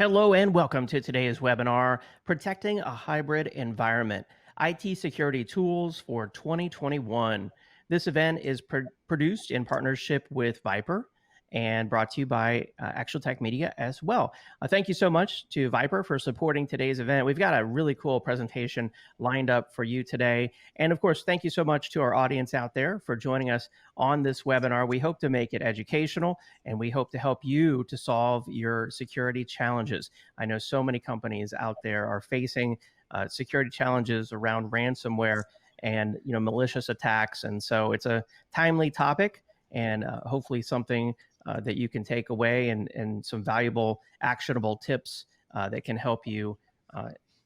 Hello and welcome to today's webinar, Protecting a Hybrid Environment, IT Security Tools for 2021. This event is produced in partnership with VIPRE and brought to you by Actual Tech Media as well. Thank you so much to VIPRE for supporting today's event. We've got a really cool presentation lined up for you today. And of course, thank you so much to our audience out there for joining us on this webinar. We hope to make it educational, and we hope to help you to solve your security challenges. I know so many companies out there are facing security challenges around ransomware and malicious attacks, and so it's a timely topic, and hopefully something that you can take away and some valuable actionable tips that can help you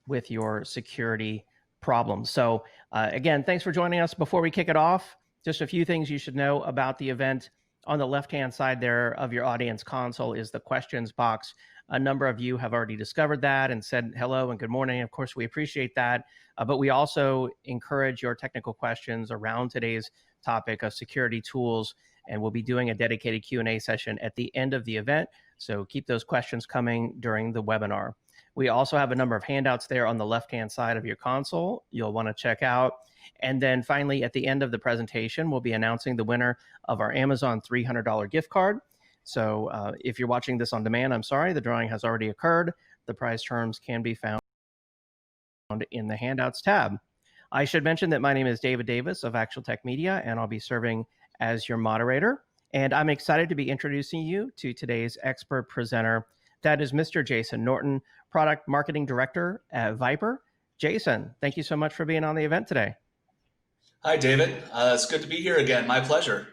with your security problems. So again, thanks for joining us. Before we kick it off, just a few things you should know about the event. On the left-hand side there of your audience console is the questions box. A number of you have already discovered that and said hello and good morning. Of course, we appreciate that, but we also encourage your technical questions around today's topic of security tools, and we'll be doing a dedicated Q&A session at the end of the event, so keep those questions coming during the webinar. We also have a number of handouts there on the left-hand side of your console you'll want to check out. And then finally, at the end of the presentation, we'll be announcing the winner of our Amazon $300 gift card. So if you're watching this on demand, I'm sorry, the drawing has already occurred. The prize terms can be found in the handouts tab. I should mention that my name is David Davis of Actual Tech Media, and I'll be serving as your moderator. And I'm excited to be introducing you to today's expert presenter. That is Mr. Jason Norton, Product Marketing Director at VIPRE. Jason, thank you so much for being on the event today. Hi, David. It's good to be here again. My pleasure.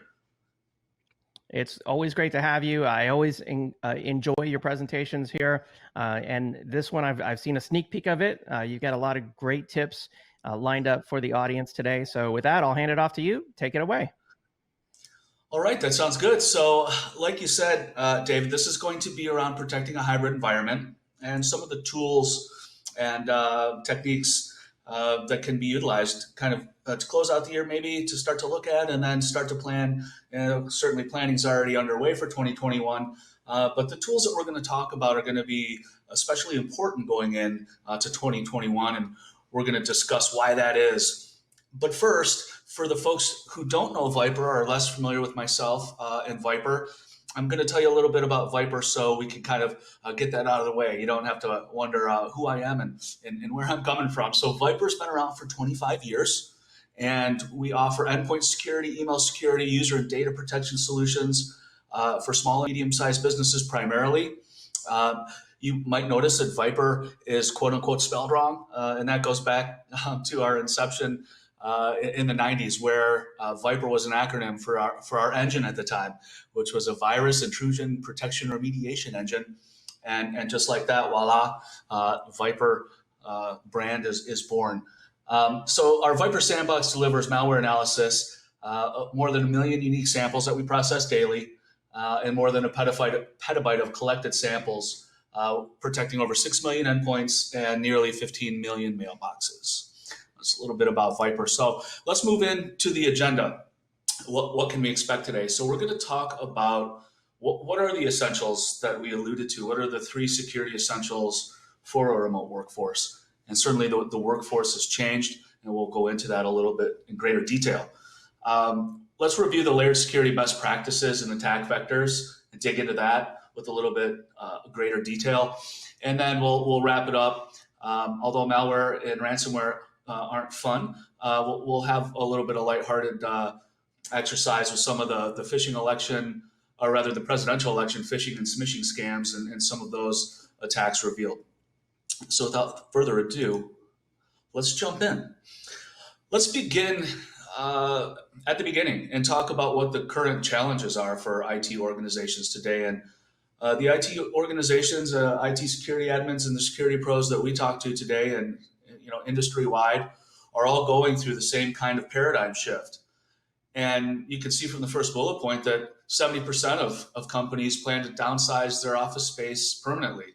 It's always great to have you. I always enjoy your presentations here. And this one, I've seen a sneak peek of it. You've got a lot of great tips lined up for the audience today. So with that, I'll hand it off to you. Take it away. All right, that sounds good. So like you said, David, this is going to be around protecting a hybrid environment and some of the tools and techniques that can be utilized kind of to close out the year, maybe to start to look at and then start to plan. Certainly planning is already underway for 2021, but the tools that we're going to talk about are going to be especially important going in to 2021, and we're going to discuss why that is. But first, for the folks who don't know VIPRE or are less familiar with myself and VIPRE, I'm going to tell you a little bit about VIPRE so we can kind of get that out of the way. You don't have to wonder who I am and where I'm coming from. So VIPRE's been around for 25 years, and we offer endpoint security, email security, user and data protection solutions for small and medium-sized businesses primarily. You might notice that VIPRE is quote unquote spelled wrong, and that goes back to our inception in the 90s, where VIPRE was an acronym for our engine at the time, which was a virus intrusion protection remediation engine. And just like that, voila, VIPRE brand is born. So our VIPRE Sandbox delivers malware analysis, more than 1 million unique samples that we process daily, and more than a petabyte of collected samples, protecting over 6 million endpoints and nearly 15 million mailboxes. That's a little bit about VIPRE. So let's move into the agenda. What can we expect today? So we're going to talk about what are the essentials that we alluded to? What are the 3 security essentials for a remote workforce? And certainly the workforce has changed, and we'll go into that a little bit in greater detail. Let's review the layered security best practices and attack vectors and dig into that with a little bit greater detail. And then we'll wrap it up. Although malware and ransomware aren't fun, we'll have a little bit of lighthearted exercise with some of the phishing election, or rather the presidential election phishing and smishing scams and some of those attacks revealed. So without further ado, let's jump in. Let's begin at the beginning and talk about what the current challenges are for IT organizations today. And the IT organizations, IT security admins and the security pros that we talk to today and industry-wide are all going through the same kind of paradigm shift. And you can see from the first bullet point that 70% of companies plan to downsize their office space permanently.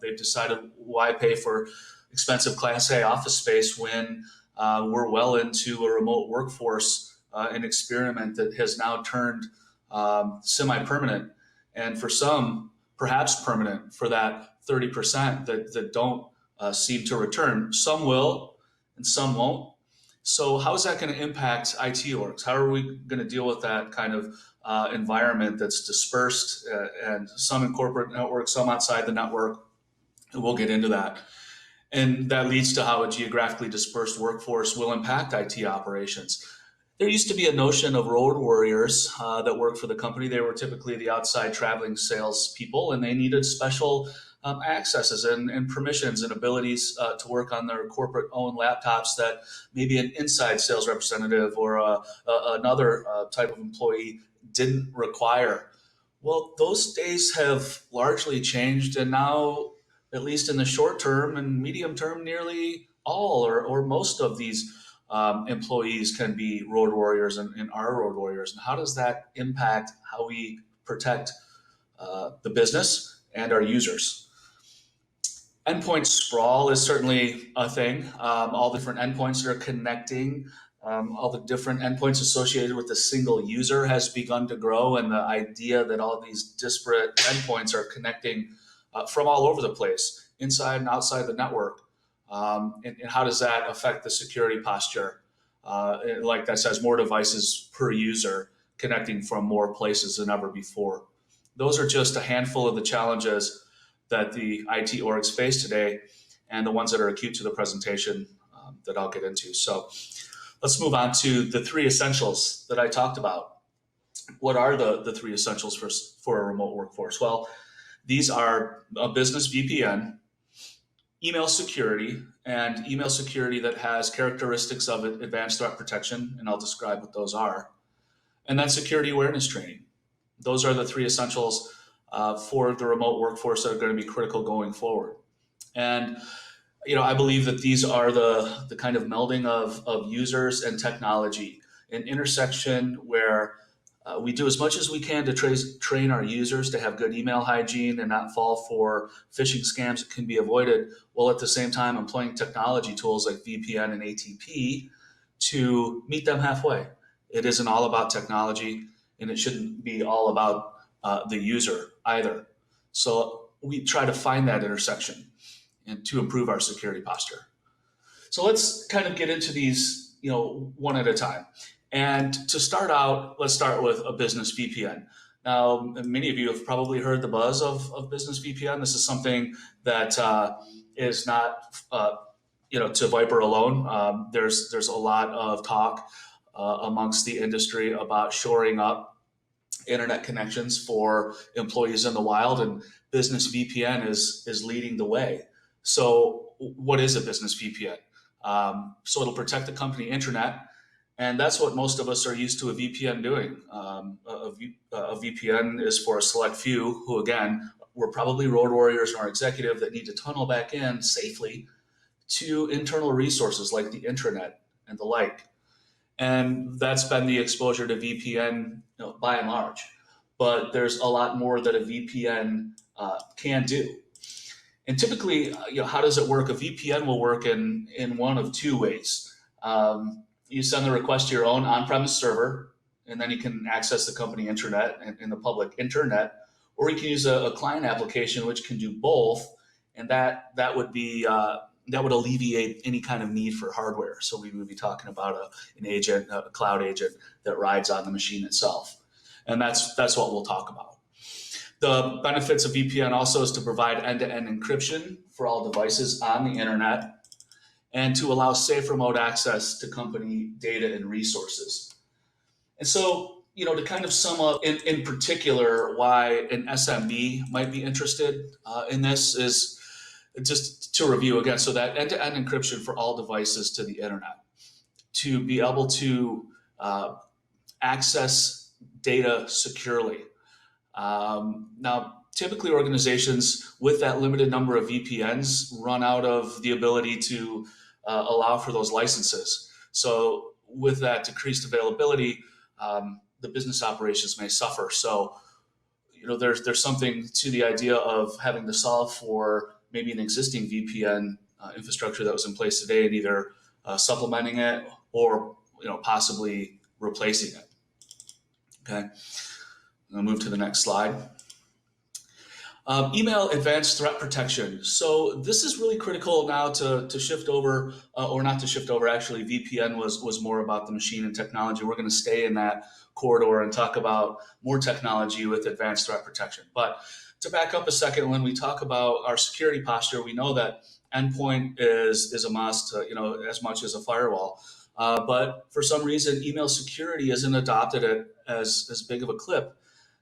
They've decided, why pay for expensive Class A office space when we're well into a remote workforce, an experiment that has now turned semi-permanent, and for some, perhaps permanent for that 30% that don't seem to return. Some will and some won't. So how is that going to impact IT orgs? How are we going to deal with that kind of environment that's dispersed and some in corporate networks, some outside the network? And we'll get into that. And that leads to how a geographically dispersed workforce will impact IT operations. There used to be a notion of road warriors that worked for the company. They were typically the outside traveling sales people, and they needed special accesses and permissions and abilities to work on their corporate owned laptops that maybe an inside sales representative or another type of employee didn't require. Well, those days have largely changed, and now, at least in the short term and medium term, nearly all or most of these employees can be road warriors and are road warriors. And how does that impact how we protect the business and our users? Endpoint sprawl is certainly a thing. All the different endpoints that are connecting, all the different endpoints associated with a single user has begun to grow, and the idea that all these disparate endpoints are connecting from all over the place, inside and outside the network. And how does that affect the security posture? Like that says, more devices per user connecting from more places than ever before. Those are just a handful of the challenges that the IT orgs face today, and the ones that are acute to the presentation that I'll get into. So let's move on to the three essentials that I talked about. What are the three essentials for a remote workforce? Well, these are a business VPN, email security, and email security that has characteristics of advanced threat protection, and I'll describe what those are, and then security awareness training. Those are the three essentials for the remote workforce that are going to be critical going forward. And I believe that these are the kind of melding of users and technology, an intersection where we do as much as we can to train our users to have good email hygiene and not fall for phishing scams that can be avoided, while at the same time employing technology tools like VPN and ATP to meet them halfway. It isn't all about technology, and it shouldn't be all about the user either. So we try to find that intersection and to improve our security posture. So let's kind of get into these, one at a time. And to start out, let's start with a business VPN. Now, many of you have probably heard the buzz of business VPN. This is something that is not, to VIPRE alone. There's a lot of talk amongst the industry about shoring up internet connections for employees in the wild, and business VPN is leading the way. So what is a business VPN? So it'll protect the company intranet, and that's what most of us are used to a VPN doing. A VPN is for a select few who, again, were probably road warriors in our executive that need to tunnel back in safely to internal resources like the intranet and the like. And that's been the exposure to VPN by and large. But there's a lot more that a VPN can do. And typically, how does it work? A VPN will work in one of two ways. You send the request to your own on-premise server, and then you can access the company intranet and the public internet, or you can use a client application which can do both, and that would be that would alleviate any kind of need for hardware. So we would be talking about an agent, a cloud agent that rides on the machine itself. And that's what we'll talk about. The benefits of VPN also is to provide end-to-end encryption for all devices on the internet and to allow safe remote access to company data and resources. And so, to kind of sum up in particular why an SME might be interested in this is just to review again. So that end-to-end encryption for all devices to the internet, to be able to access data securely. Now, typically organizations with that limited number of VPNs run out of the ability to allow for those licenses. So with that decreased availability, the business operations may suffer. So, there's something to the idea of having to solve for maybe an existing VPN infrastructure that was in place today and either supplementing it or possibly replacing it. Okay, I'm going to move to the next slide. Email advanced threat protection. So this is really critical now to shift over, or not to shift over. Actually, VPN was more about the machine and technology. We're going to stay in that corridor and talk about more technology with advanced threat protection. But to back up a second, when we talk about our security posture, we know that endpoint is a must, as much as a firewall. But for some reason, email security isn't adopted at as big of a clip.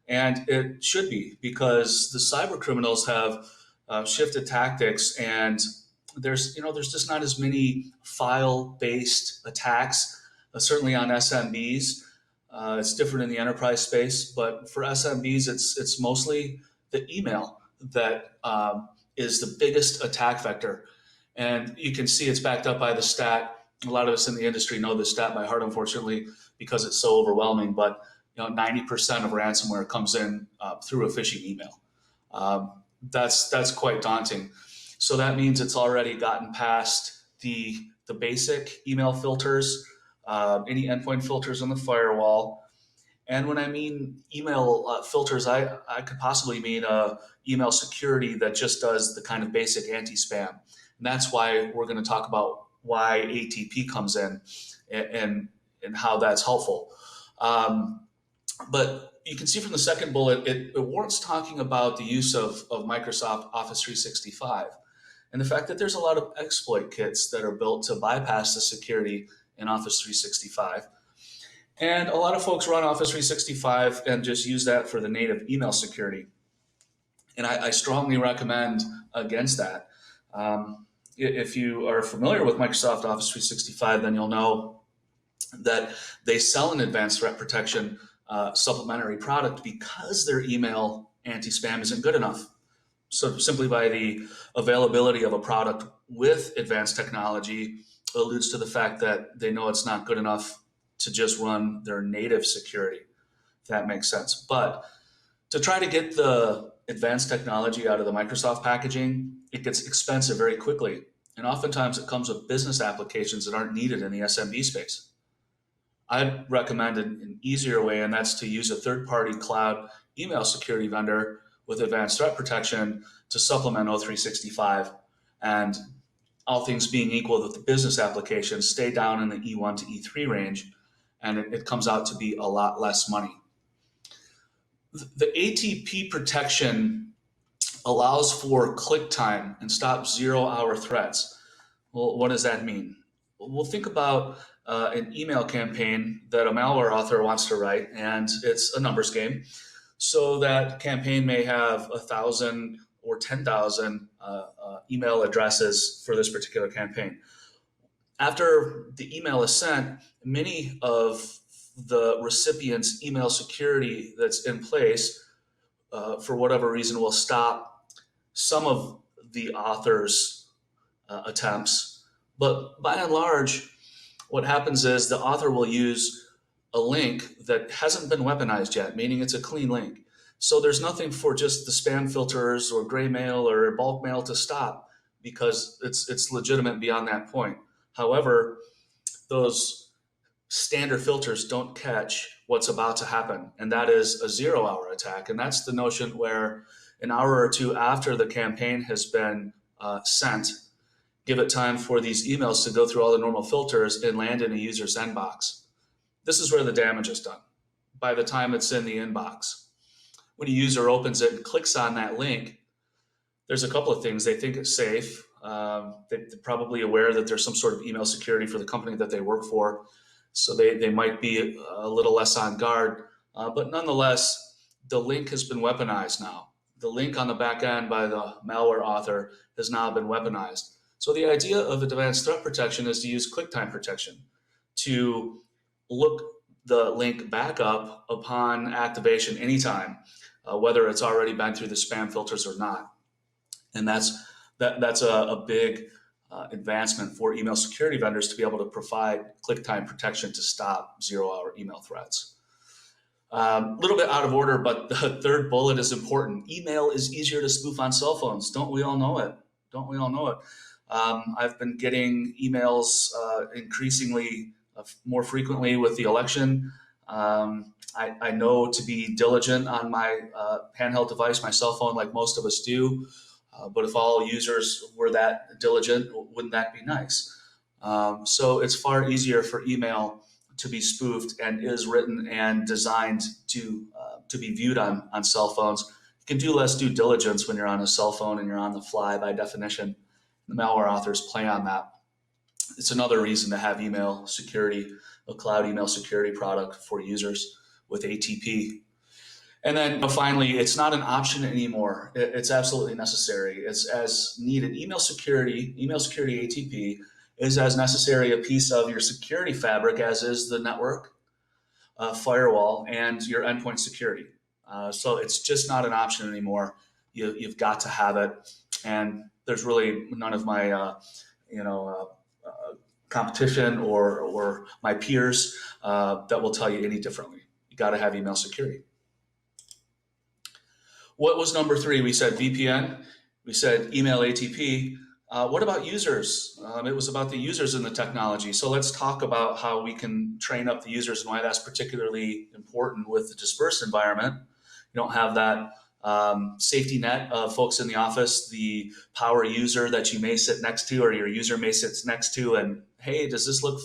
And it should be, because the cyber criminals have shifted tactics, and there's just not as many file-based attacks. Certainly on SMBs, it's different in the enterprise space, but for SMBs, it's mostly the email that is the biggest attack vector. And you can see it's backed up by the stat. A lot of us in the industry know this stat by heart, unfortunately, because it's so overwhelming. But 90% of ransomware comes in through a phishing email. That's quite daunting. So that means it's already gotten past the basic email filters, any endpoint filters on the firewall. And when I mean email filters, I could possibly mean email security that just does the kind of basic anti-spam. And that's why we're going to talk about why ATP comes in and how that's helpful. But you can see from the second bullet, it warrants talking about the use of Microsoft Office 365 and the fact that there's a lot of exploit kits that are built to bypass the security in Office 365. And a lot of folks run Office 365 and just use that for the native email security. And I strongly recommend against that. If you are familiar with Microsoft Office 365, then you'll know that they sell an advanced threat protection supplementary product because their email anti-spam isn't good enough. So simply by the availability of a product with advanced technology alludes to the fact that they know it's not good enough to just run their native security, if that makes sense. But to try to get the advanced technology out of the Microsoft packaging, it gets expensive very quickly. And oftentimes it comes with business applications that aren't needed in the SMB space. I'd recommend an easier way, and that's to use a third-party cloud email security vendor with advanced threat protection to supplement O365. And all things being equal, that the business applications stay down in the E1 to E3 range, and it comes out to be a lot less money. The ATP protection allows for click time and stops zero-hour threats. Well, what does that mean? We'll think about an email campaign that a malware author wants to write, and it's a numbers game. So that campaign may have 1,000 or 10,000 email addresses for this particular campaign. After the email is sent, many of the recipient's email security that's in place, for whatever reason, will stop some of the author's attempts. But by and large, what happens is the author will use a link that hasn't been weaponized yet, meaning it's a clean link. So there's nothing for just the spam filters or gray mail or bulk mail to stop, because it's legitimate beyond that point. However, those standard filters don't catch what's about to happen, and that is a zero-hour attack. And that's the notion where an hour or two after the campaign has been sent, give it time for these emails to go through all the normal filters and land in a user's inbox. This is where the damage is done, by the time it's in the inbox. When a user opens it and clicks on that link, there's a couple of things. They think it's safe. They're probably aware that there's some sort of email security for the company that they work for, so they might be a little less on guard. But nonetheless, the link has been weaponized now. The link on the back end by the malware author has now been weaponized. So the idea of advanced threat protection is to use QuickTime protection to look the link back up upon activation anytime, whether it's already been through the spam filters or not. And that's a big advancement for email security vendors to be able to provide QuickTime protection to stop zero-hour email threats. A little bit out of order, but the third bullet is important. Email is easier to spoof on cell phones. Don't we all know it? Don't we all know it? I've been getting emails increasingly more frequently with the election. I know to be diligent on my handheld device, my cell phone, like most of us do. But if all users were that diligent, wouldn't that be nice? So it's far easier for email to be spoofed and is written and designed to be viewed on cell phones. You can do less due diligence when you're on a cell phone and you're on the fly by definition. The malware authors play on that. It's another reason to have email security, a cloud email security product for users with ATP. And then finally, it's not an option anymore. It's absolutely necessary. It's as needed. Email security ATP is as necessary a piece of your security fabric as is the network, firewall, and your endpoint security. So it's just not an option anymore. You've got to have it. And there's really none of my, competition or my peers that will tell you any differently. You got to have email security. What was number 3? We said VPN. We said email ATP. What about users? It was about the users in the technology. So let's talk about how we can train up the users and why that's particularly important with the dispersed environment. You don't have that safety net of folks in the office, the power user that you may sit next to or your user may sit next to, and hey, does this look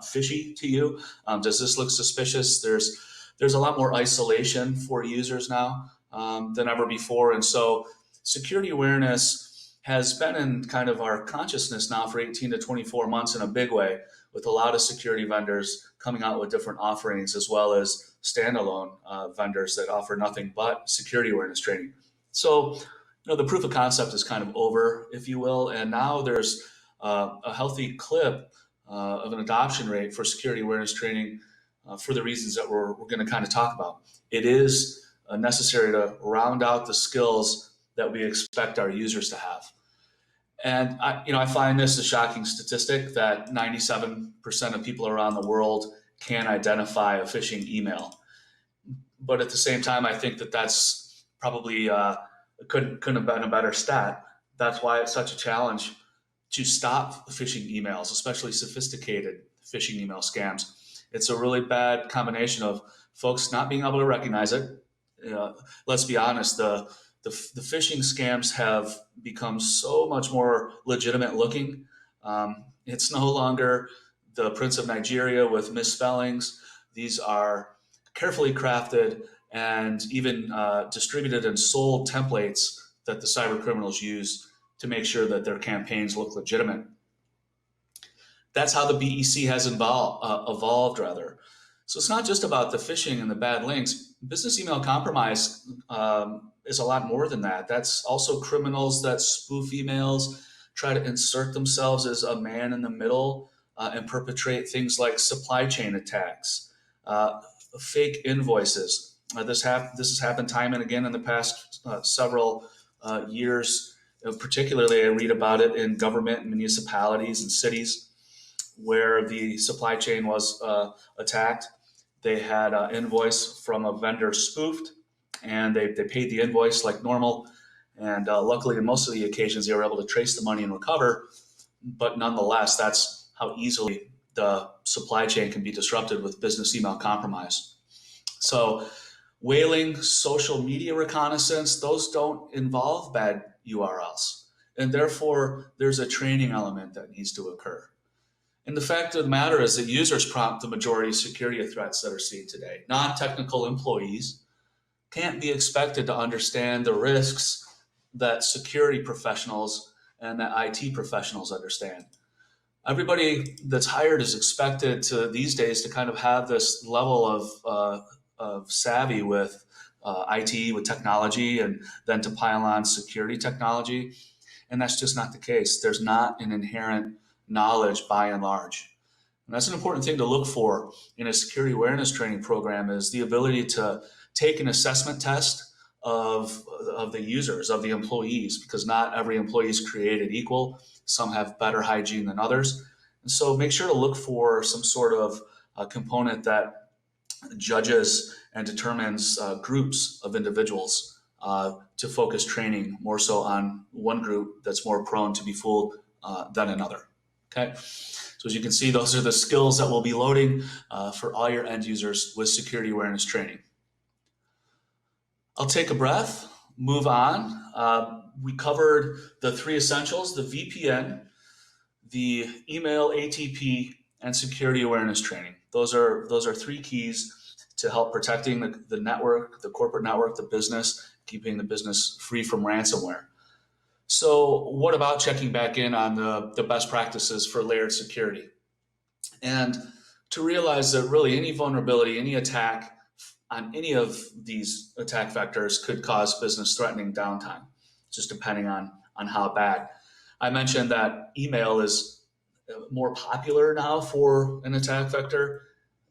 fishy to you? Does this look suspicious? There's a lot more isolation for users now than ever before. And so security awareness has been in kind of our consciousness now for 18 to 24 months in a big way, with a lot of security vendors coming out with different offerings, as well as standalone vendors that offer nothing but security awareness training. So, the proof of concept is kind of over, if you will, and now there's a healthy clip of an adoption rate for security awareness training for the reasons that we're going to kind of talk about. It is necessary to round out the skills that we expect our users to have. And I find this a shocking statistic that 97% of people around the world can identify a phishing email. But at the same time, I think that that's probably couldn't have been a better stat. That's why it's such a challenge to stop phishing emails, especially sophisticated phishing email scams. It's a really bad combination of folks not being able to recognize it. Let's be honest, the phishing scams have become so much more legitimate looking. It's no longer the Prince of Nigeria with misspellings. These are carefully crafted and even distributed and sold templates that the cyber criminals use to make sure that their campaigns look legitimate. That's how the BEC has evolved, rather. So it's not just about the phishing and the bad links. Business email compromise is a lot more than that. That's also criminals that spoof emails, try to insert themselves as a man in the middle, and perpetrate things like supply chain attacks, fake invoices. This has happened time and again in the past several years. Particularly, I read about it in government and municipalities and cities where the supply chain was attacked. They had an invoice from a vendor spoofed, and they paid the invoice like normal. And luckily, in most of the occasions, they were able to trace the money and recover. But nonetheless, that's how easily the supply chain can be disrupted with business email compromise. So whaling, social media reconnaissance, those don't involve bad URLs. And therefore, there's a training element that needs to occur. And the fact of the matter is that users prompt the majority of security threats that are seen today. Non-technical employees can't be expected to understand the risks that security professionals and that IT professionals understand. Everybody that's hired is expected to these days to kind of have this level of savvy with IT, with technology, and then to pile on security technology. And that's just not the case. There's not an inherent knowledge by and large. And that's an important thing to look for in a security awareness training program, is the ability to take an assessment test of the users, of the employees, because not every employee is created equal. Some have better hygiene than others. And so make sure to look for some sort of component that judges and determines groups of individuals to focus training more so on one group that's more prone to be fooled than another. Okay, so as you can see, those are the skills that we'll be loading for all your end users with security awareness training. I'll take a breath, move on. We covered the 3 essentials: the VPN, the email ATP, and security awareness training. Those are 3 keys to help protecting the network, the corporate network, the business, keeping the business free from ransomware. So what about checking back in on the best practices for layered security? And to realize that really any vulnerability, any attack on any of these attack vectors could cause business threatening downtime, just depending on how bad. I mentioned that email is more popular now for an attack vector,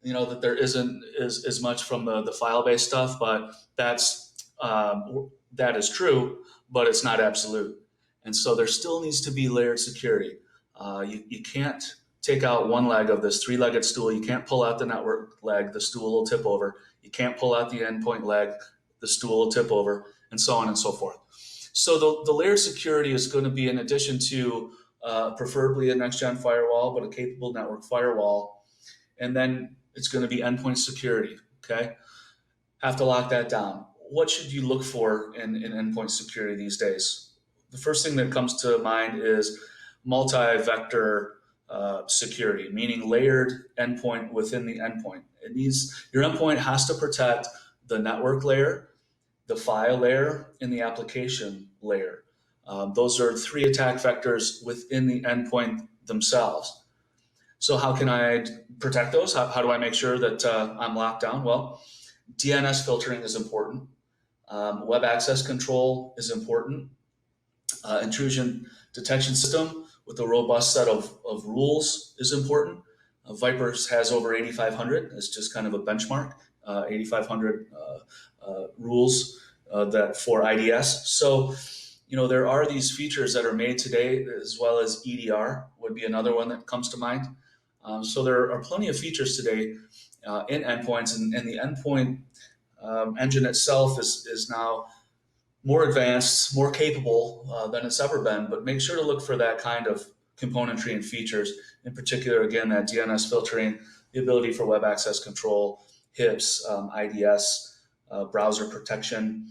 that there isn't as much from the file-based stuff, but that is true, but it's not absolute. And so there still needs to be layered security. You can't take out one leg of this 3-legged stool. You can't pull out the network leg, the stool will tip over. You can't pull out the endpoint leg, the stool will tip over, and so on and so forth. So the layered security is going to be in addition to preferably a next-gen firewall, but a capable network firewall. And then it's going to be endpoint security, okay? Have to lock that down. What should you look for in endpoint security these days? The first thing that comes to mind is multi-vector security, meaning layered endpoint within the endpoint. Your endpoint has to protect the network layer, the file layer, and the application layer. Those are 3 attack vectors within the endpoint themselves. So how can I protect those? How do I make sure that I'm locked down? Well, DNS filtering is important. Web access control is important. Intrusion detection system with a robust set of rules is important. VIPRE has over 8,500. It's just kind of a benchmark, 8,500 rules that for IDS. So, there are these features that are made today, as well as EDR would be another one that comes to mind. So there are plenty of features today in endpoints, and the endpoint engine itself is now more advanced, more capable than it's ever been, but make sure to look for that kind of componentry and features. In particular, again, that DNS filtering, the ability for web access control, HIPS, IDS, browser protection,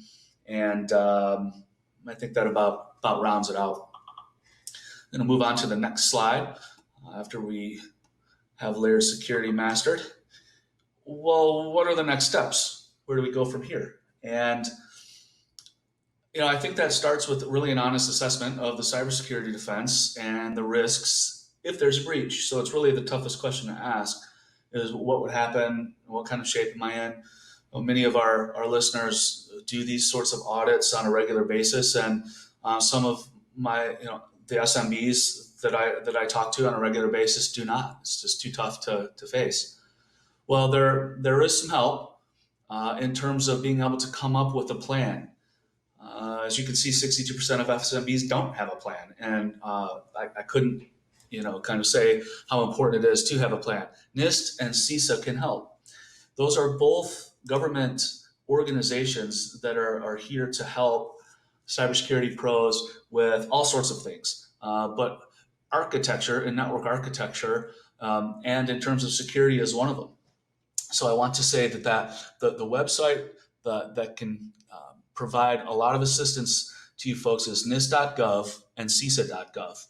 and I think that about rounds it out. I'm going to move on to the next slide after we have layer security mastered. Well, what are the next steps? Where do we go from here? And I think that starts with really an honest assessment of the cybersecurity defense and the risks if there's a breach. So it's really the toughest question to ask is what would happen? What kind of shape am I in? Well, many of our listeners do these sorts of audits on a regular basis, and some of my, the SMEs that I talk to on a regular basis do not. It's just too tough to face. Well, there is some help in terms of being able to come up with a plan. As you can see, 62% of SMBs don't have a plan. And I couldn't, kind of say how important it is to have a plan. NIST and CISA can help. Those are both government organizations that are here to help cybersecurity pros with all sorts of things. But architecture and network architecture and in terms of security is one of them. So I want to say that the website that can provide a lot of assistance to you folks is nist.gov and cisa.gov.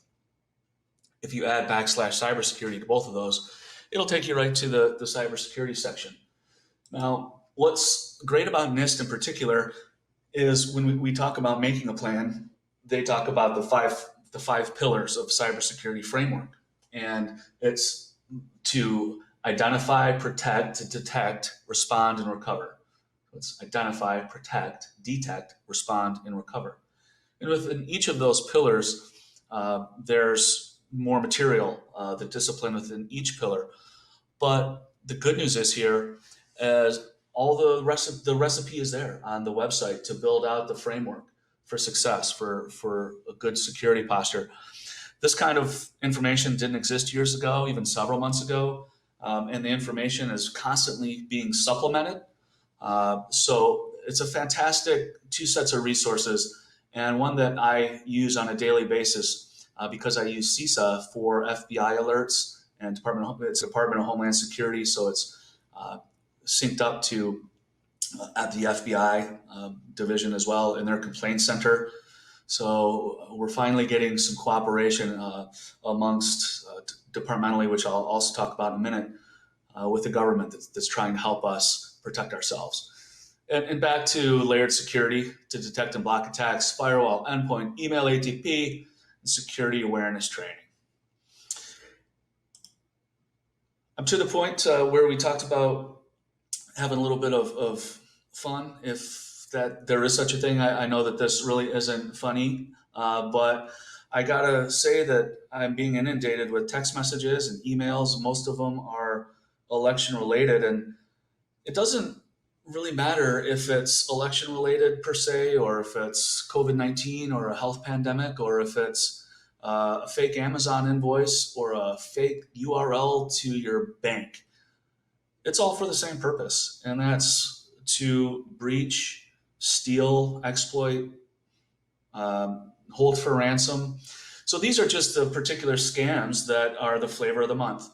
If you add /cybersecurity to both of those, it'll take you right to the cybersecurity section. Now, what's great about NIST in particular is when we talk about making a plan, they talk about the five pillars of cybersecurity framework. And it's to identify, protect, detect, respond, and recover. Let's identify, protect, detect, respond, and recover. And within each of those pillars, there's more material, the discipline within each pillar. But the good news is here, as all the recipe is there on the website to build out the framework for success, for a good security posture. This kind of information didn't exist years ago, even several months ago, and the information is constantly being supplemented. So it's a fantastic 2 sets of resources, and one that I use on a daily basis because I use CISA for FBI alerts and it's Department of Homeland Security, so it's synced up to at the FBI division as well in their complaint center. So we're finally getting some cooperation amongst departmentally, which I'll also talk about in a minute, with the government that's trying to help us protect ourselves. And back to layered security to detect and block attacks, firewall, endpoint, email ATP, and security awareness training. I'm to the point where we talked about having a little bit of fun, if that there is such a thing. I know that this really isn't funny, but I gotta say that I'm being inundated with text messages and emails. Most of them are election related, and it doesn't really matter if it's election related per se, or if it's COVID-19 or a health pandemic, or if it's a fake Amazon invoice or a fake URL to your bank. It's all for the same purpose, and that's to breach, steal, exploit, hold for ransom. So these are just the particular scams that are the flavor of the month.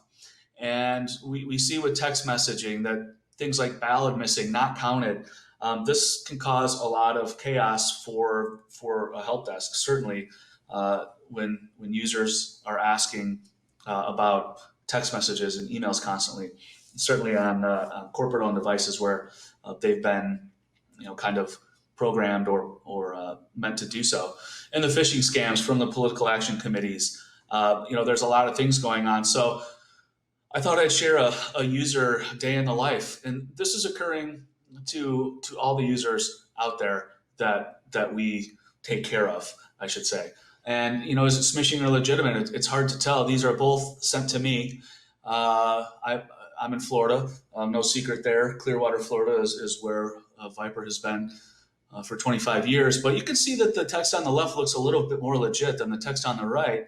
And we see with text messaging that things like ballot missing, not counted, this can cause a lot of chaos for a help desk, certainly when users are asking about text messages and emails constantly, certainly on corporate-owned devices where they've been kind of programmed or meant to do so. And the phishing scams from the political action committees, there's a lot of things going on. So I thought I'd share a user day in the life, and this is occurring to all the users out there that we take care of, I should say. And is it smishing or legitimate? It's hard to tell. These are both sent to me. I'm in Florida. No secret there. Clearwater, Florida is where VIPRE has been for 25 years. But you can see that the text on the left looks a little bit more legit than the text on the right,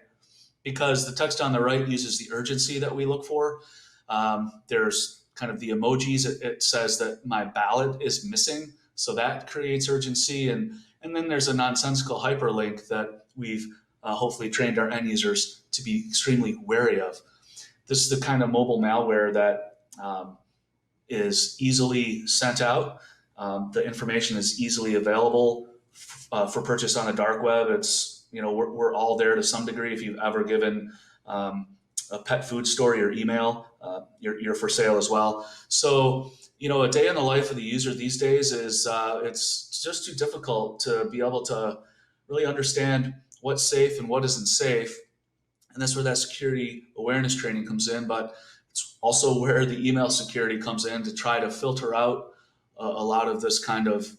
because the text on the right uses the urgency that we look for. There's kind of the emojis. It says that my ballot is missing, so that creates urgency. And then there's a nonsensical hyperlink that we've hopefully trained our end users to be extremely wary of. This is the kind of mobile malware that is easily sent out. The information is easily available for purchase on the dark web. It's we're all there to some degree. If you've ever given a pet food store your email, you're for sale as well. So a day in the life of the user these days is it's just too difficult to be able to really understand what's safe and what isn't safe. And that's where that security awareness training comes in, but it's also where the email security comes in to try to filter out a lot of this kind of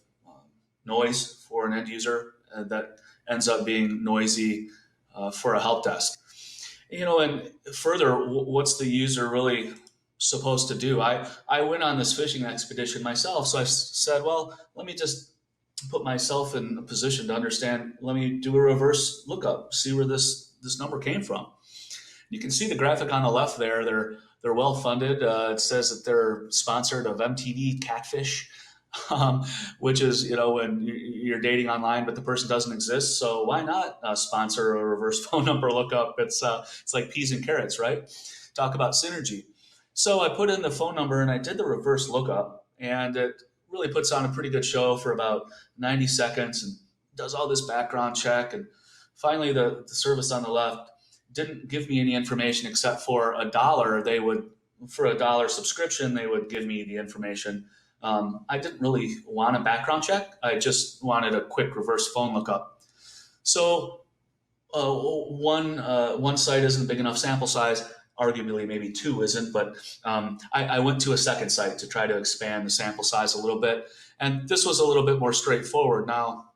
noise for an end user that ends up being noisy for a help desk. And further, what's the user really supposed to do? I went on this phishing expedition myself, so I said, well, let me just put myself in a position to understand. Let me do a reverse lookup, see where this number came from. You can see the graphic on the left there. They're well funded. It says that they're sponsored of MTV Catfish, which is when you're dating online but the person doesn't exist. So why not sponsor a reverse phone number lookup? It's like peas and carrots, right? Talk about synergy. So I put in the phone number and I did the reverse lookup, and it really puts on a pretty good show for about 90 seconds and does all this background check. And finally, the service on the left didn't give me any information except for $1. For $1 subscription, they would give me the information. I didn't really want a background check. I just wanted a quick reverse phone lookup. So one site isn't a big enough sample size. Arguably, maybe two isn't, but I went to a second site to try to expand the sample size a little bit. And this was a little bit more straightforward. Now,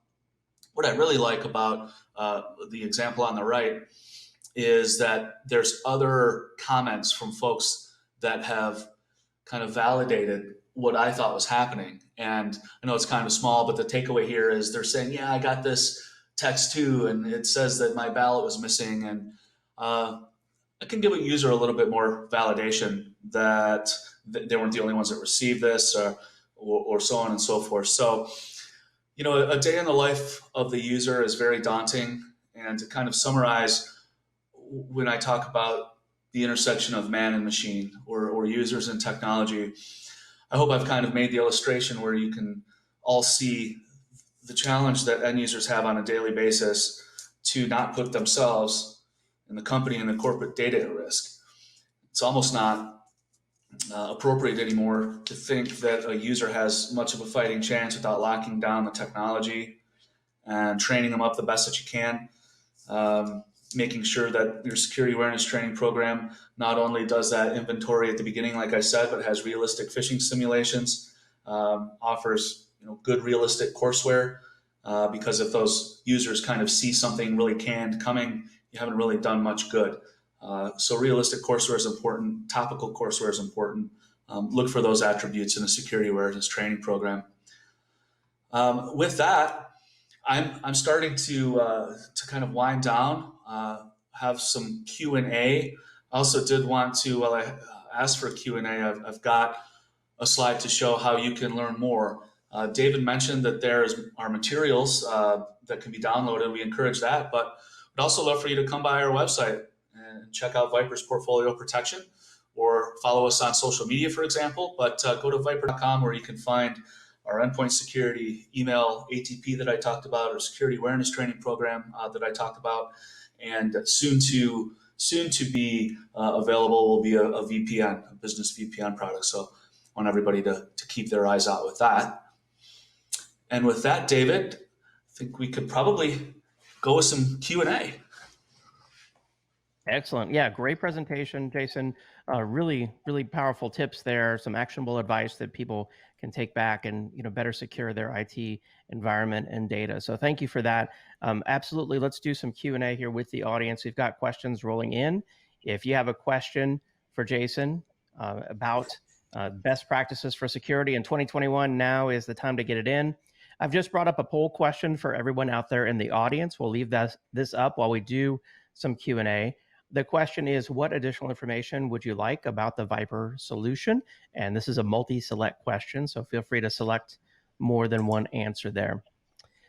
what I really like about the example on the right is that there's other comments from folks that have kind of validated what I thought was happening. And I know it's kind of small, but the takeaway here is they're saying, yeah, I got this text too, and it says that my ballot was missing. And I can give a user a little bit more validation that they weren't the only ones that received this or so on and so forth. So, a day in the life of the user is very daunting. And to kind of summarize when I talk about the intersection of man and machine, or users and technology, I hope I've kind of made the illustration where you can all see the challenge that end users have on a daily basis to not put themselves and the company and the corporate data at risk. It's almost not appropriate anymore to think that a user has much of a fighting chance without locking down the technology and training them up the best that you can. Making sure that your security awareness training program not only does that inventory at the beginning, like I said, but has realistic phishing simulations, offers good realistic courseware, because if those users kind of see something really canned coming, you haven't really done much good. So realistic courseware is important. Topical courseware is important. Look for those attributes in a security awareness training program. With that, I'm starting to kind of wind down. Have some Q&A. I also did want to, while I asked for Q&A, I've got a slide to show how you can learn more. David mentioned that there are materials that can be downloaded. We encourage that, but we'd also love for you to come by our website and check out VIPRE's portfolio protection, or follow us on social media, for example. But go to VIPRE.com, where you can find our endpoint security email ATP that I talked about, our security awareness training program that I talked about, and soon to be available will be a VPN, a business VPN product. So I want everybody to keep their eyes out with that. And with that, David, I think we could probably go with some Q&A. Excellent. Yeah, great presentation, Jason. Really, really powerful tips there. Some actionable advice that people can take back and better secure their IT environment and data. So thank you for that. Absolutely. Let's do some Q&A here with the audience. We've got questions rolling in. If you have a question for Jason about best practices for security in 2021, now is the time to get it in. I've just brought up a poll question for everyone out there in the audience. We'll leave this up while we do some Q&A. The question is, what additional information would you like about the VIPRE solution? And this is a multi-select question, so feel free to select more than one answer there.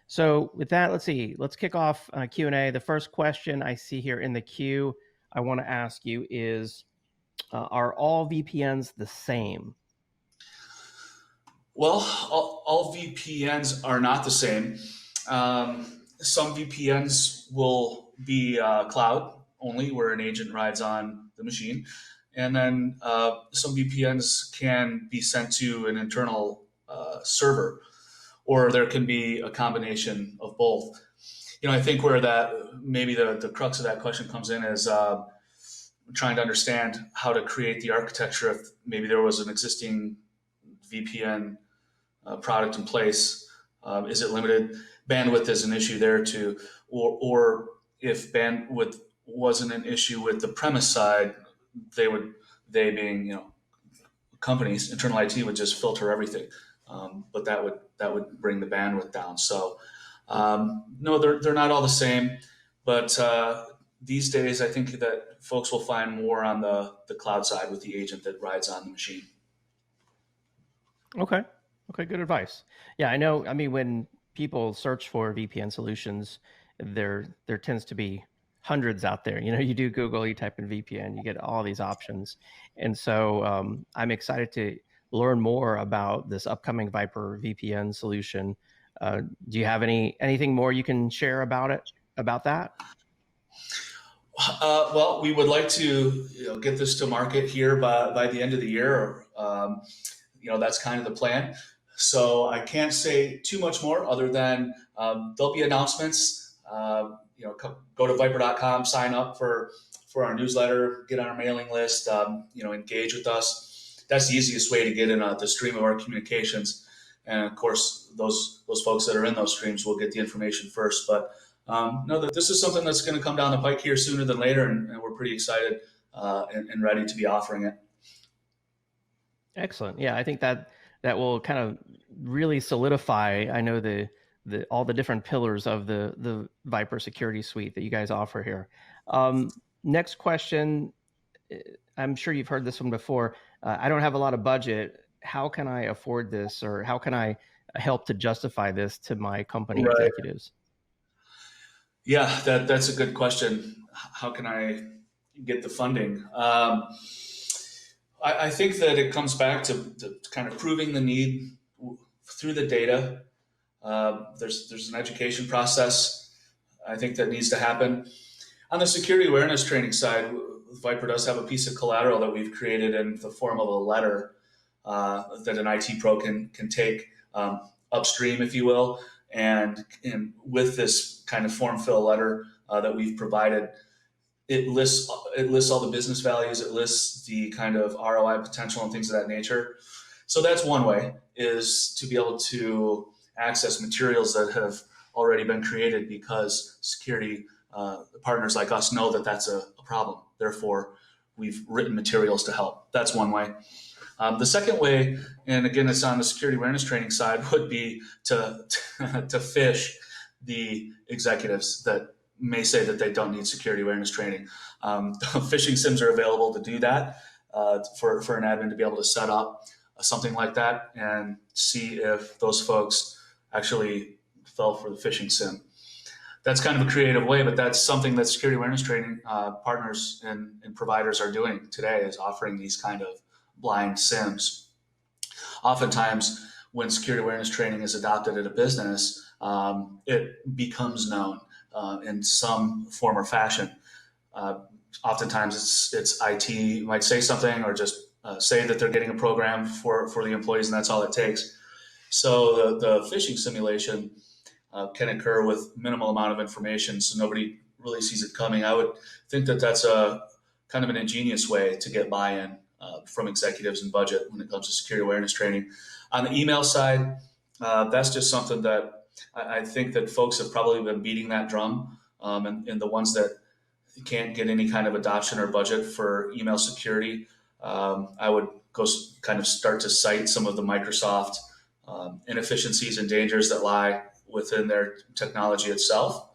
So with that, let's see. Let's kick off Q&A. The first question I see here in the queue I want to ask you is, are all VPNs the same? Well, all VPNs are not the same. Some VPNs will be cloud only, where an agent rides on the machine. And then some VPNs can be sent to an internal server, or there can be a combination of both. I think where that maybe the crux of that question comes in is trying to understand how to create the architecture. If maybe there was an existing VPN product in place, is it limited? Bandwidth is an issue there too, or if bandwidth wasn't an issue with the premise side, they being companies, internal IT would just filter everything, but that would bring the bandwidth down. So no, they're not all the same, but these days I think that folks will find more on the cloud side with the agent that rides on the machine. Okay, good advice. Yeah, I know. I mean, when people search for VPN solutions, there tends to be hundreds out there. You do Google, you type in VPN, you get all these options. And so I'm excited to learn more about this upcoming VIPRE VPN solution. Do you have anything more you can share about that? Well, we would like to get this to market here by the end of the year. That's kind of the plan. So I can't say too much more other than there'll be announcements. Go to VIPRE.com, sign up for our newsletter, get on our mailing list, engage with us. That's the easiest way to get in the stream of our communications. And of course, those folks that are in those streams will get the information first. But no, this is something that's going to come down the pike here sooner than later, and we're pretty excited and ready to be offering it. Excellent. Yeah, I think that will kind of really solidify, I know, all the different pillars of the VIPRE security suite that you guys offer here. Next question, I'm sure you've heard this one before. I don't have a lot of budget. How can I afford this, or how can I help to justify this to my company executives? Yeah, that's a good question. How can I get the funding? I think that it comes back to kind of proving the need through the data. There's an education process I think that needs to happen. On the security awareness training side, VIPRE does have a piece of collateral that we've created in the form of a letter that an IT pro can take upstream, if you will, and with this kind of form fill letter that we've provided, it lists all the business values, it lists the kind of ROI potential and things of that nature. So that's one way, is to be able to access materials that have already been created because security partners like us know that that's a problem. Therefore, we've written materials to help. That's one way. The second way, and again, it's on the security awareness training side, would be to fish the executives that may say that they don't need security awareness training. Phishing sims are available to do that for an admin to be able to set up something like that and see if those folks actually fell for the phishing sim. That's kind of a creative way, but that's something that security awareness training partners and providers are doing today, is offering these kind of blind sims. Oftentimes, when security awareness training is adopted at a business, it becomes known in some form or fashion. Oftentimes, it's IT might say something, or just say that they're getting a program for the employees, and that's all it takes. So the phishing simulation can occur with minimal amount of information, so nobody really sees it coming. I would think that that's a kind of an ingenious way to get buy-in from executives and budget when it comes to security awareness training. On the email side, that's just something that I think that folks have probably been beating that drum, and the ones that can't get any kind of adoption or budget for email security, I would go kind of start to cite some of the Microsoft inefficiencies and dangers that lie within their technology itself,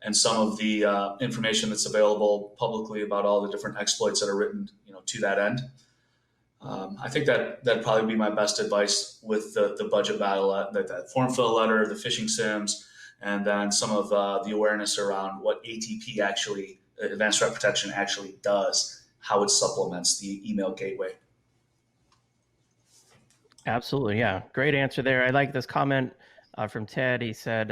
and some of the information that's available publicly about all the different exploits that are written, to that end. I think that'd probably be my best advice with the budget battle, that form fill letter, the phishing sims, and then some of the awareness around what ATP actually, Advanced Threat Protection, actually does, how it supplements the email gateway. Absolutely. Yeah. Great answer there. I like this comment from Ted. He said,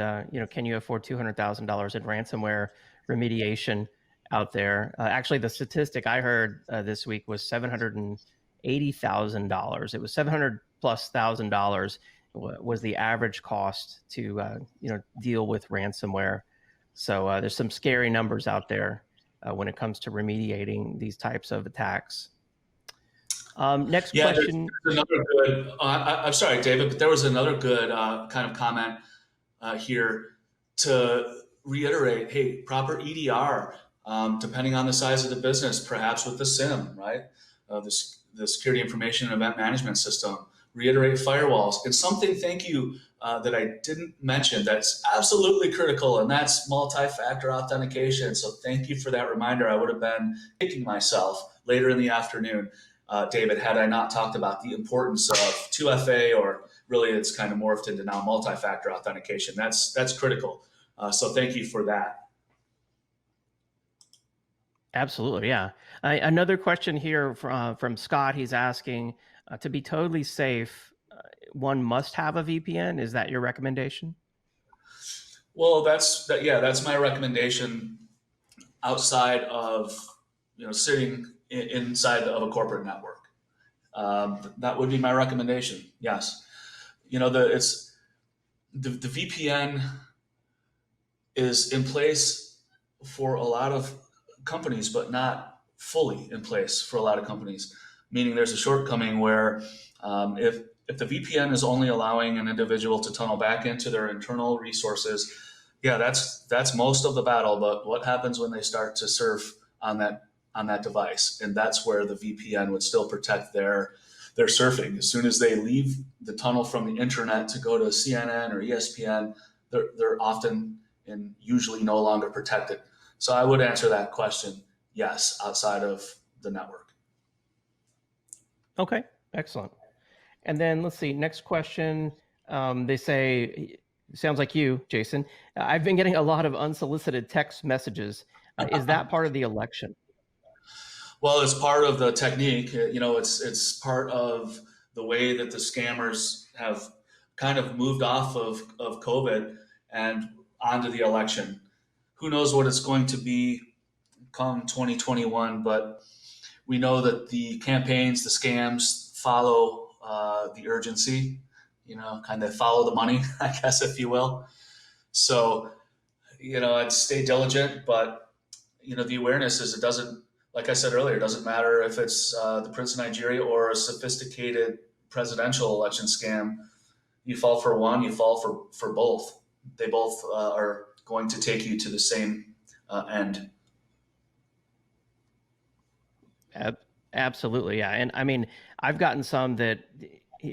can you afford $200,000 in ransomware remediation out there? Actually, the statistic I heard this week was $780,000. It was $700,000+ was the average cost to deal with ransomware. So there's some scary numbers out there when it comes to remediating these types of attacks. Next question. There's another good. I'm sorry, David, but there was another good kind of comment here to reiterate. Hey, proper EDR, depending on the size of the business, perhaps with the SIM, right? The Security Information and Event Management System. Reiterate firewalls. And something, thank you, that I didn't mention that's absolutely critical, and that's multi-factor authentication. So thank you for that reminder. I would have been kicking myself later in the afternoon, David, had I not talked about the importance of 2FA, or really it's kind of morphed into now multi-factor authentication. That's critical. So thank you for that. Absolutely, yeah. Another question here from Scott. He's asking, to be totally safe, one must have a VPN. Is that your recommendation? Well, that's my recommendation. Outside of sitting inside of a corporate network, that would be my recommendation. Yes, it's the VPN is in place for a lot of companies, but not fully in place for a lot of companies. Meaning, there's a shortcoming where if the VPN is only allowing an individual to tunnel back into their internal resources, yeah, that's most of the battle. But what happens when they start to surf on that device? And that's where the VPN would still protect their surfing. As soon as they leave the tunnel from the intranet to go to CNN or ESPN, they're often and usually no longer protected. So I would answer that question, yes, outside of the network. Okay, excellent. And then let's see, next question. They say, Sounds like you, Jason. I've been getting a lot of unsolicited text messages. Is that part of the election? Well, it's part of the technique. It's part of the way that the scammers have kind of moved off of COVID and onto the election. Who knows what it's going to be come 2021, but we know that the campaigns, the scams follow the urgency, kind of follow the money, I guess, if you will. So, I'd stay diligent, but the awareness is it doesn't, like I said earlier, it doesn't matter if it's the Prince of Nigeria or a sophisticated presidential election scam. You fall for one, you fall for both. They both are going to take you to the same end. Ab- Absolutely, yeah. And I mean, I've gotten some that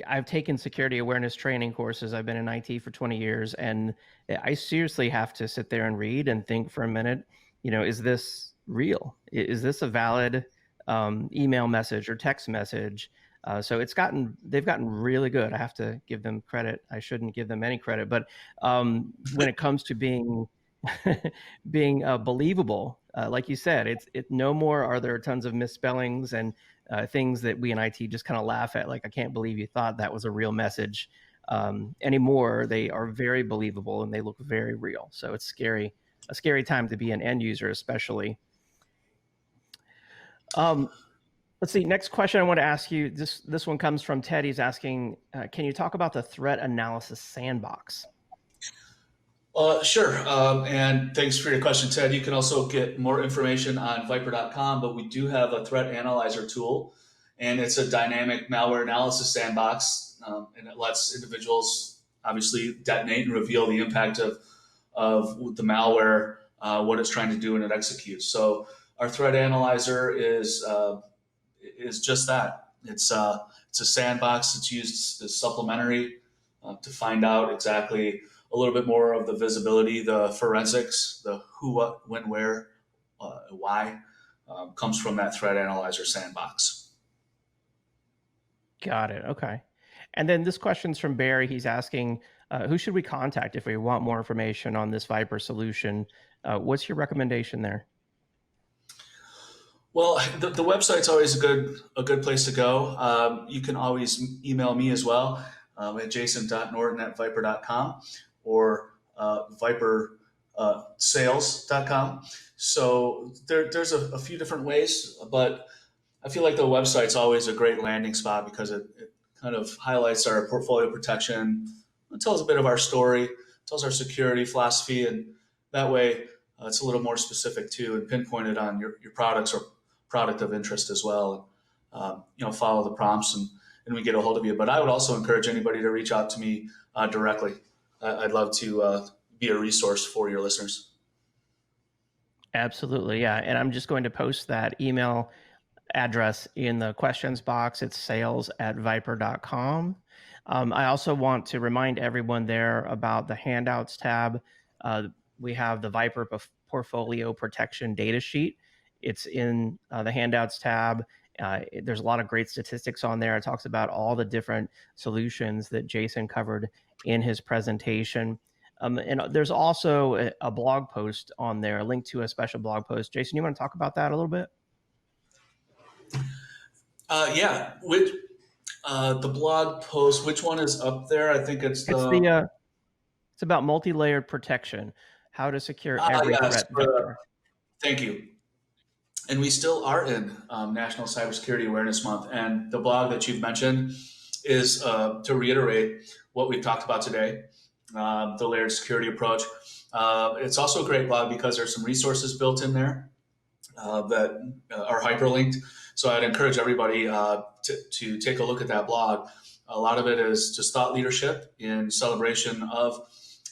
I've taken security awareness training courses. I've been in IT for 20 years, and I seriously have to sit there and read and think for a minute. Is this real? Is this a valid email message or text message? So they've gotten really good. I have to give them credit. I shouldn't give them any credit, but when it comes to being being believable, like you said, it no more are there tons of misspellings and things that we in IT just kind of laugh at, like, I can't believe you thought that was a real message. Anymore, they are very believable and they look very real. So it's a scary time to be an end user, especially. Let's see. Next question I want to ask you. This one comes from Ted. He's asking, can you talk about the threat analysis sandbox? Sure. And thanks for your question, Ted. You can also get more information on VIPRE.com, but we do have a threat analyzer tool, and it's a dynamic malware analysis sandbox, and it lets individuals obviously detonate and reveal the impact of the malware, what it's trying to do, and it executes. So our threat analyzer is just that. It's a sandbox. It's used as supplementary to find out exactly a little bit more of the visibility, the forensics, the who, what, when, where, why, comes from that threat analyzer sandbox. Got it. Okay. And then this question's from Barry. He's asking, who should we contact if we want more information on this VIPRE solution? What's your recommendation there? Well, the website's always a good place to go. You can always email me as well at jason.norton@vipre.com or vipersales.com. So there's a few different ways, but I feel like the website's always a great landing spot because it kind of highlights our portfolio protection, it tells a bit of our story, tells our security philosophy, and that way it's a little more specific too and pinpointed on your products or product of interest as well. Follow the prompts and we get a hold of you. But I would also encourage anybody to reach out to me directly. I'd love to be a resource for your listeners. Absolutely. Yeah. And I'm just going to post that email address in the questions box. It's sales@vipre.com. I also want to remind everyone there about the handouts tab. We have the VIPRE portfolio protection data sheet. It's in the handouts tab. There's a lot of great statistics on there. It talks about all the different solutions that Jason covered in his presentation. And there's also a blog post on there, a link to a special blog post. Jason, you want to talk about that a little bit? Yeah. The blog post, which one is up there? I think it's it's about multi-layered protection, how to secure every yes, threat vector. Thank you. And we still are in National Cybersecurity Awareness Month. And the blog that you've mentioned is to reiterate what we've talked about today, the layered security approach. It's also a great blog because there's some resources built in there that are hyperlinked. So I'd encourage everybody to take a look at that blog. A lot of it is just thought leadership in celebration of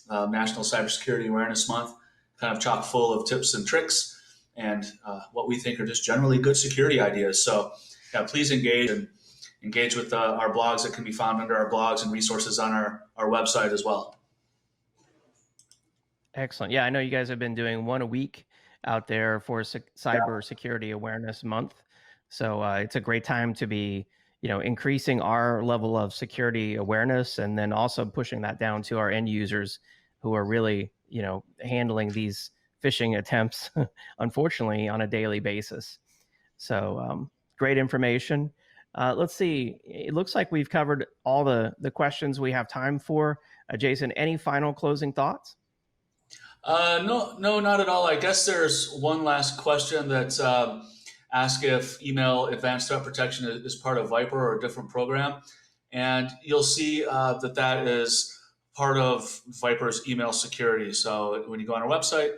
National Cybersecurity Awareness Month, kind of chock full of tips and tricks and what we think are just generally good security ideas. So yeah, please engage with our blogs that can be found under our blogs and resources on our website as well. Excellent. Yeah, I know you guys have been doing one a week out there for Cyber Security Awareness Month. So it's a great time to be increasing our level of security awareness, and then also pushing that down to our end users who are really, handling these phishing attempts, unfortunately, on a daily basis. So great information. Let's see. It looks like we've covered all the questions we have time for. Jason, any final closing thoughts? No, no, not at all. I guess there's one last question that's ask if email advanced threat protection is part of VIPRE or a different program. And you'll see that that is part of VIPRE's email security. So when you go on our website,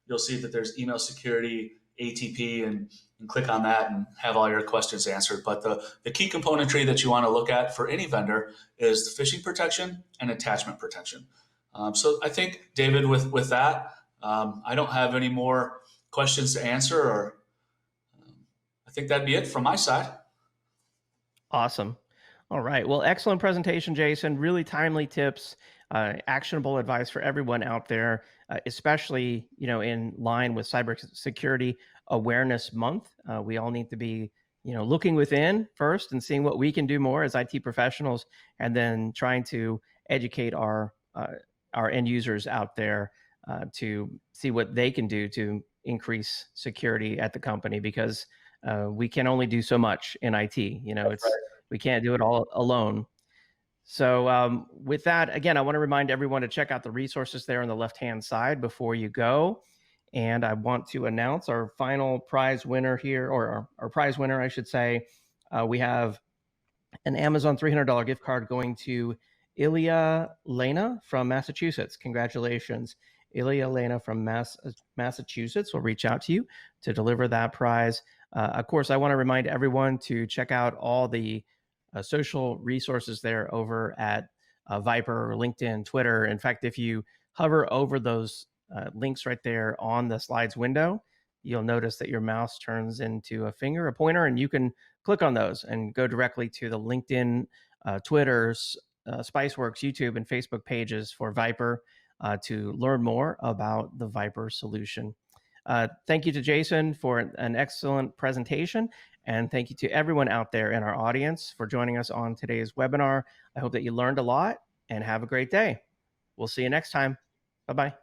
you'll see that there's email security ATP, and click on that and have all your questions answered. But the key componentry that you want to look at for any vendor is the phishing protection and attachment protection. So I think, David, with that, I don't have any more questions to answer, or I think that'd be it from my side. Awesome. All right. Well, excellent presentation, Jason. Really timely tips, actionable advice for everyone out there, especially in line with Cybersecurity Awareness Month. We all need to be looking within first and seeing what we can do more as IT professionals, and then trying to educate our end users out there to see what they can do to increase security at the company, because we can only do so much in IT. We can't do it all alone. So with that, again, I want to remind everyone to check out the resources there on the left-hand side before you go. And I want to announce our final prize winner here, or our prize winner, I should say. We have an Amazon $300 gift card going to Ilya Lena from Massachusetts. Congratulations. Ilya Lena from Massachusetts will reach out to you to deliver that prize. Of course, I want to remind everyone to check out all the social resources there over at VIPRE, LinkedIn, Twitter. In fact, if you hover over those links right there on the slides window, you'll notice that your mouse turns into a finger, a pointer, and you can click on those and go directly to the LinkedIn, Twitter's, Spiceworks, YouTube, and Facebook pages for VIPRE to learn more about the VIPRE solution. Thank you to Jason for an excellent presentation, and thank you to everyone out there in our audience for joining us on today's webinar. I hope that you learned a lot, and have a great day. We'll see you next time. Bye-bye.